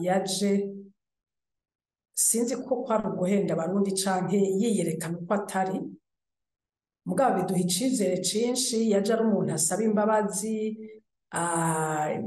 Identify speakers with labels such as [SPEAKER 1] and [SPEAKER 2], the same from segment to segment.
[SPEAKER 1] yaje sinzi ko kwari uguhenda abarundi canke yiyerekana uko atari, mugabo biduha icizere cinshi. Yaje ari umuntu asaba imbabazi,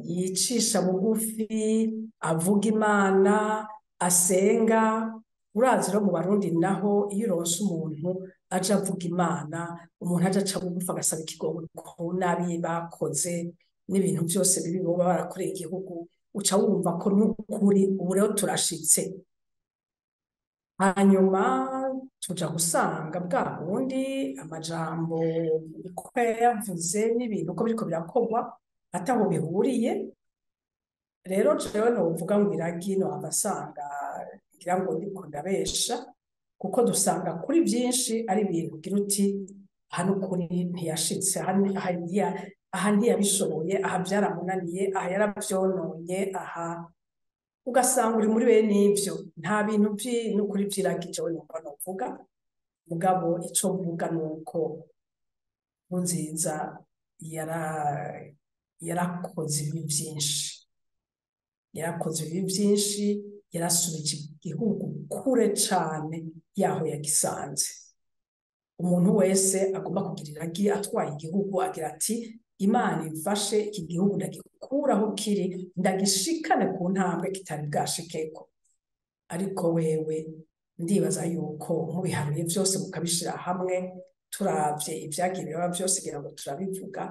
[SPEAKER 1] yicisha bugufi, avuga Imana, asenga. Urazi rero mu Barundi naho iyo uronse umuntu aje avuga Imana, umuntu aje aca bugufi agasaba ikigongwe ku nabi bakoze n'ibintu byose bibi boba barakoreye igihugu, uca wumva ko n'ukuri ubu rero turashitse. Hanyuma tuja gusanga bwa bundi amajambo uko yavuze n'ibintu uko biriko birakorwa ataho bihuriye. Rero jewe novuga ngo iragi nohava nsanga ngira ngo ndiko ndabesha, kuko dusanga kuri byinshi ari ibintu ugira uti aha n'ukuri ntiyashitse, aha ntiyabishoboye, aha byaramunaniye, aha yaravyononye, aha ugasanga uri muri bene ivyo. Nta bintu n'ukuri vy'iragi jewe numva novuga, mugabo ico mvuga nuko Nkurunziza yarakoze ibi byinshi, yarasubije igihugu kure cane yaho yagisanze. Umuntu wese agomba kugira iragi atwaye igihugu agira ati Imana imfashe iki gihugu ndagikuraho kiri, ndagishikane ku ntambwe kitari bwashikeko. Ariko wewe ndibaza yuko mubiharuye vyose mukabishira hamwe, turavye ivyagiye biraba byose kugira ngo turabivuga,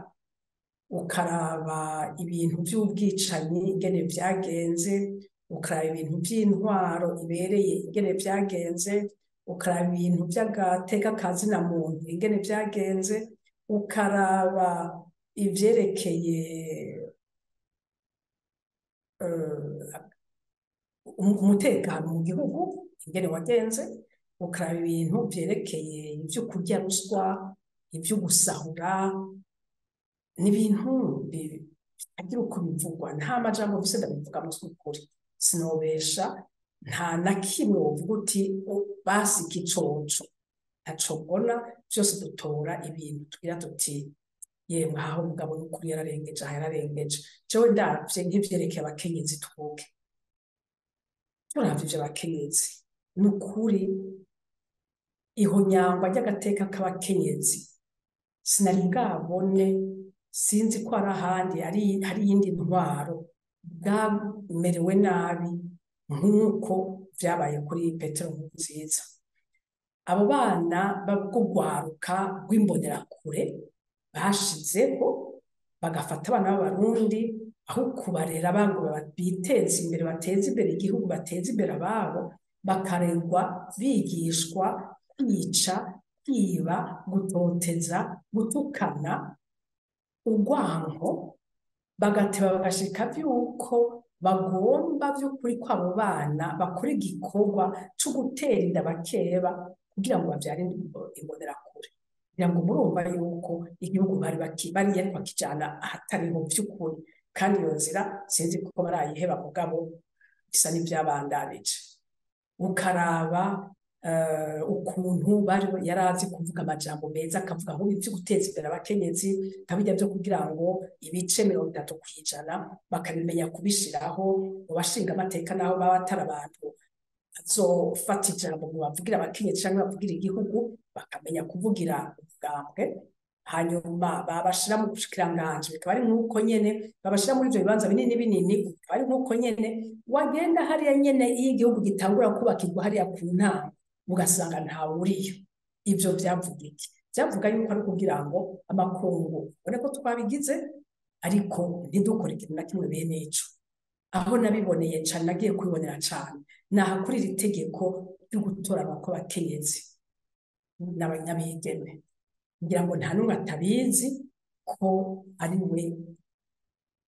[SPEAKER 1] ukaraba ibintu by'ubwicanyi ingene vyagenze, ukaraba ibintu by'intwaro ibereye ingene vyagenze, ukaraba ibintu by'agateka kazina muntu ingene vyagenze, ukaraba ivyerekeye umutekano mu gihugu ingene wagenze, ukaraba ibintu vyerekeye ivyo kurya ruswa, ivyo gusahura, n'ibintu bitagira uko bivugwa. Nta majambo mfise ndabivuga mu by'ukuri, sinobesha. Nta na kimwe wovuga uti basi igicoco, ntaco mbona. Vyose dutora ibintu tugira tuti yemwe aho mugabo n'ukuri yararengeje, aha yararengeje. Jewe ndavye nk'ivyerekeye abakenyezi, tuvuge turavye ivyo abakenyezi, n'ukuri ihonyangwa ry'agateka k'abakenyezi sinari bwabone. Sinzi ko ari ahandi hari iyindi ntwaro bwamerewe nabi nk'uko vyabaye kuri Petero Nkurunziza. Abo bana b'urwaruka rw'imbonerakure bashizeho bagafata abana b'Abarundi, aho kubarera bango biteze imbere, bateze imbere igihugu, bateze imbere ababo, bakarerwa bigishwa kwica, kwiba, gutoteza, gutukana, urwanko, bagateba bagashika vy'uko bagomba vy'ukuri ko abo bana bakora igikorwa co gutera inda bakeba kugira ngo bavyare imbonerakure. Kugira ngo murumva yuko igihugu bari bakijana ahatariho vy'ukuri, kandi iyo nzira sinzi kuko barayiheba, mugabo bisa n'ivyabandanije. Ukaraba ukuntu yarazi kuvuga amajambo meza, akavuga ngo ivyo guteza imbere abakenyezi nkabijya vyo kugira ngo ibice 30% bakabimenya kubishiraho mu bashinga amateka, naho baba atari abantu bazofata ijambo ngo bavugira abakenyezi canke bavugira igihugu, bakamenya kuvugira ubwambwe. Hanyuma babashira mu bushikiranganje, bikaba ari nk'uko nyene babashira muri ivyo bibanza binini binini, bikaba ari nk'uko nyene wagenda hariya nyene iyo igihugu gitangura kubakirwa hariya ku ntama, ugasanga ntawe uriyo. Ivyo vyavuga iki? Vyavuga yuko ari kugira ngo amakungu ubone ko twabigize, ariko ntidukore ikintu na kimwe bene ico. Aho nabiboneye cane, nagiye kubibonera cane, naha kuri iri tegeko ryo gutoranwa kw'abakenyezi n'abanyabigeme. Ngira ngo nta n'umwe atabizi ko ari we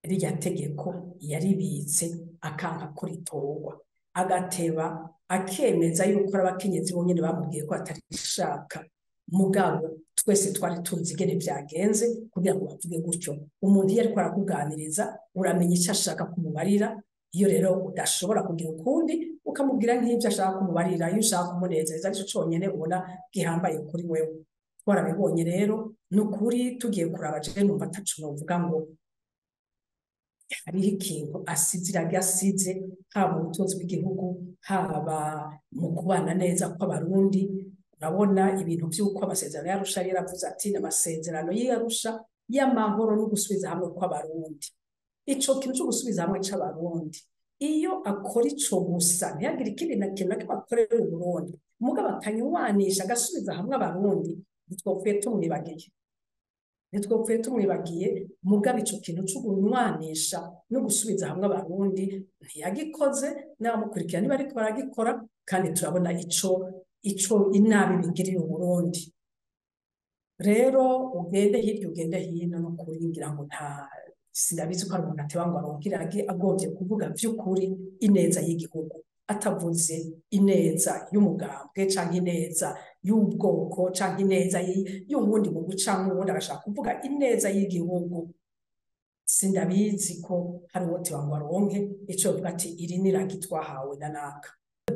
[SPEAKER 1] rirya tegeko yaribitse akanka ko ritorwa, agateba akemeza yuko ari abakenyezi bonyene bamubwiye ko atarishaka. Mugabo twese twari tuzi ingene vyagenze kugira ngo bavuge gutyo. Umuntu iyo ariko arakuganiriza uramenya icyo ashaka kumubarira. Iyo rero udashobora kugira ukundi ukamubwira nk'ivyo ashaka kumubarira, iyo ushaka kumunezeza arico conyene ubona gihambaye kuri wewe. Twarabibonye rero, n'ukuri tugiye kuraba, je numva ataco novuga ngo hariho ikintu asize iragi asize, haba mu butunzi bw'igihugu, haba mu kubana neza kw'abarundi. Urabona ibintu by'uko amasezerano y'Arusha yaravuze ati n'amasezerano y'Arusha y'amahoro no gusubiza hamwe kw'abarundi. Ico kintu cyo gusubiza hamwe c'abarundi, iyo akora ico gusa ntihagire ikindi na kimwe na kimwe akorera Uburundi, mugabo akanywanisha agasubiza hamwe abarundi, ntitwopfuye tumwibagiye, mugabo ico kintu cyo kunywanisha no gusubiza hamwe abarundi ntiyagikoze, n'abamukurikira ntibariko baragikora, kandi turabona ico inabi bigirira Uburundi. Rero ugende hirya ugende hino, no kuringira ngo sinabizi ko ari umuntu ateba ngo aronkire agombye kuvuga vy'ukuri ineza y'igihugu, atavuze ineza y'umugambwe canke ineza y'ubwoko canke ineza y'uwundi mu gucamwo uwundi, agashaka kuvuga ineza y'igihugu. Sindabizi ko hari uwo teba ngo aronke ico yovuga ati iri ni iragi twahawe na naka.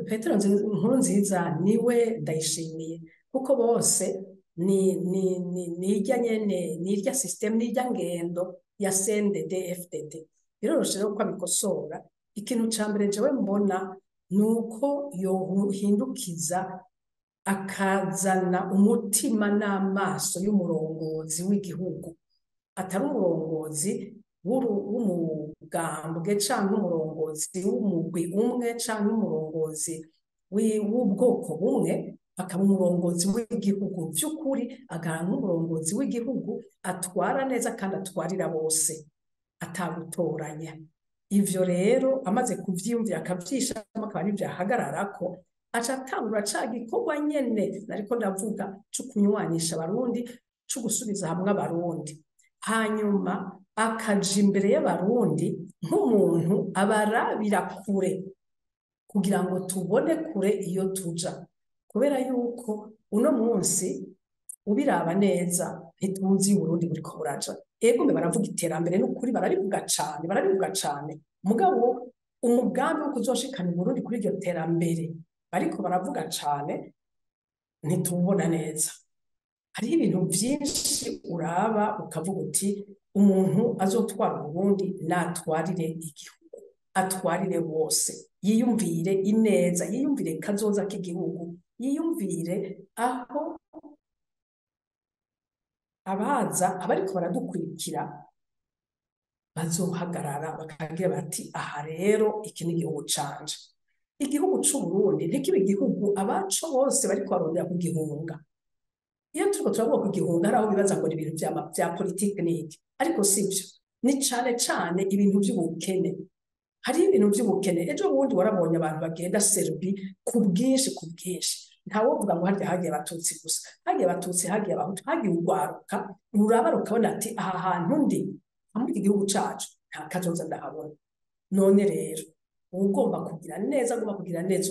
[SPEAKER 1] Petero Nkurunziza niwe ndayishimiye, kuko bose nirya nyene, nirya system, nirya ngendo ya CNDD FDD. Biroroshe rero ko abikosora. Ikintu ca mbere jewe mbona nuko yohindukiza akazana umutima n'amaso y'umurongozi w'igihugu, atari umurongozi w'umugambwe canke umurongozi w'umugwi umwe canke umurongozi w'ubwoko bumwe, akaba umurongozi w'igihugu vy'ukuri, agana nk'umurongozi w'igihugu atwara neza kandi atwarira bose atagutoranya. Ivyo rero amaze kuvyiyumvira akavyishamo, akaba arivyo ahagararako, aca atangura ca gikorwa nyene nariko ndavuga co kunywanisha abarundi, co gusubiza hamwe abarundi, hanyuma akaja imbere y'abarundi nk'umuntu abarabira kure, kugira ngo tubone kure iyo tuja. Kubera yuko uno munsi ubiraba neza ntituzi Uburundi buriko buraja. Ego mbe baravuga iterambere n'ukuri, bararivuga cane, mugabo umugambi wo kuzoshikana Uburundi kuri iryo terambere bariko baravuga cane ntitubona neza. Hariho ibintu vyinshi uraba ukavuga uti umuntu azotwara Uburundi natwarire igihugu, atwarire bose, yiyumvire ineza, yiyumvire kazoza k'igihugu, yiyumvire aho abariko baradukurikira bazohagarara bakagira bati aha rero iki ni igihugu canje. Igihugu c'Uburundi ntikibe igihugu abaco bose bariko barondera kugihunga. Iyo turiko turavuga kugihunga, hari aho bibaza ngo ni ibintu vya politike n'iki, ariko sivyo, ni cane cane ibintu vy'ubukene. Hariho ibintu vy'ubukene. Ejo bundi warabonye abantu bagenda Serbie ku bwinshi. Ntawovuga ngo harya hagiye abatutsi gusa, hagiye abatutsi, hagiye abahutu, hagiye urwaruka, uraba rukabona ati aha hantu ndi hamwe igihugu cacu nta kazoza ndahabona. None rero ugomba kugira neza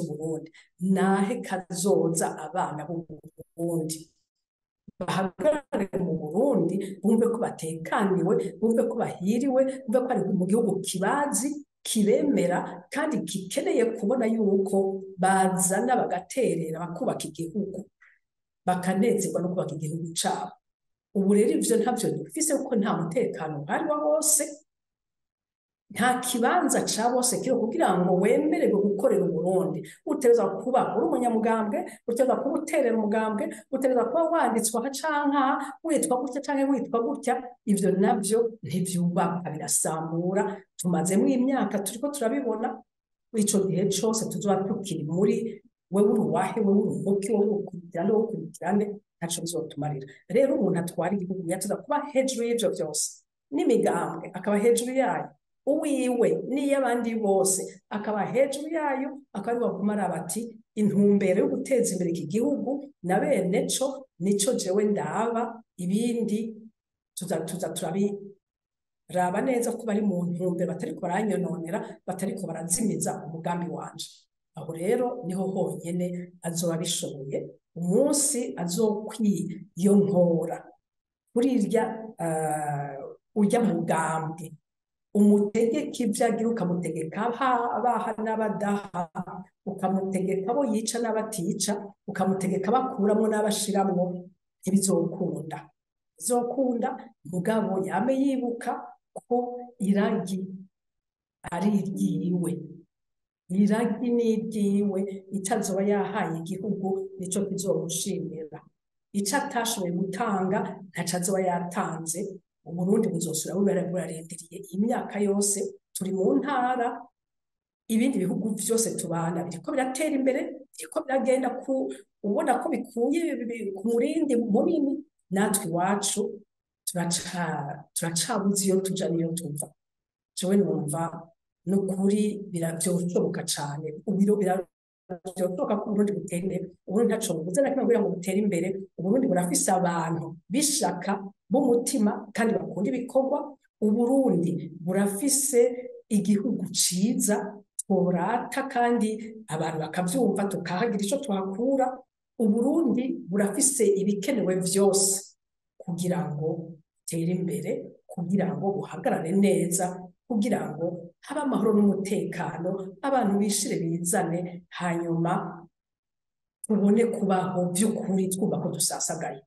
[SPEAKER 1] Uburundi, nahe kazoza abana b'u Burundi bahagarare mu Burundi, bumve ko batekaniwe, bumve ko bahiriwe, bumve ko ari mu gihugu kibazi, kibemera, kandi gikeneye kubona yuko bazana bagaterera bakubaka igihugu, bakanezerwa no kubaka igihugu cabo. Ubu rero ivyo ntavyo dufise, kuko nta mutekano uhari wa bose, nta kibanza ca bose kiri kugira ngo wemererwe gukorera Uburundi. Utegerezwa kuba uri umunyamugambwe, utegerezwa kuba uterera umugambwe, utegerezwa kuba wanditswe aha canke witwa gutya canke witwa gutya. Ivyo navyo ntivyubaka, birasambura. Tumazemwo imyaka turiko turabibona. Ico gihe cose tuzoba tukiri muri wewe uri uwahe, wewe uri umuki, wewe ukurikirane, ntaco bizotumarira. Rero umuntu atwara igihugu yateza kuba hejuru y'ivyo vyose, n'imigambwe akaba hejuru yayo, uwiwe n'iy'abandi bose akaba hejuru yayo, akaba ari baguma araba ati intumbero yo guteza imbere iki gihugu na bene co nico jewe ndaba, ibindi tuza turabiraba neza ko bari mu ntumbero, batariko baranyononera, batariko barazimiza umugambi wanje. Aho rero niho honyene azoba bishoboye, umunsi azokwiyonkora kuri urya mugambwe, umutegeka ivyo agira, ukamutegeka abaha n'abadaha, ukamutegeka abo yica n'abatica, ukamutegeka bakuramwo n'abashiramwo, ntibizokunda. Mugabo yame yibuka ko iragi ari iryiwe, iragi ni iryiwe, ico azoba yahaye igihugu nico kizomushimira, ico atashoboye gutanga ntaco azoba yatanze. Uburundi buzosubira burarindiriye imyaka yose, turi mu ntara, ibindi bihugu vyose tubana biriko biratera imbere, biriko biragenda ubona ko bikuye ku murindi munini, natwe iwacu turacabuze iyo tuja niyo tuva. Jewe numva nukuri vyoshoboka cane, vyoshoboka ko Uburundi butera imbere. Uburundi ntaco bubuze na kimwe kugira ngo butere imbere. Uburundi burafise abantu b'ishaka b'umutima kandi bakunda ibikorwa. Uburundi burafise igihugu ciza tworata kandi abantu bakavyumva, tukahagira ico tuhakura. Uburundi burafise ibikenewe vyose kugira ngo butere imbere, kugira ngo buhagarare neza, kugira ngo habe amahoro n'umutekano, abantu bishire bizane, hanyuma tubone kubaho vy'ukuri twumva ko dusasagaye.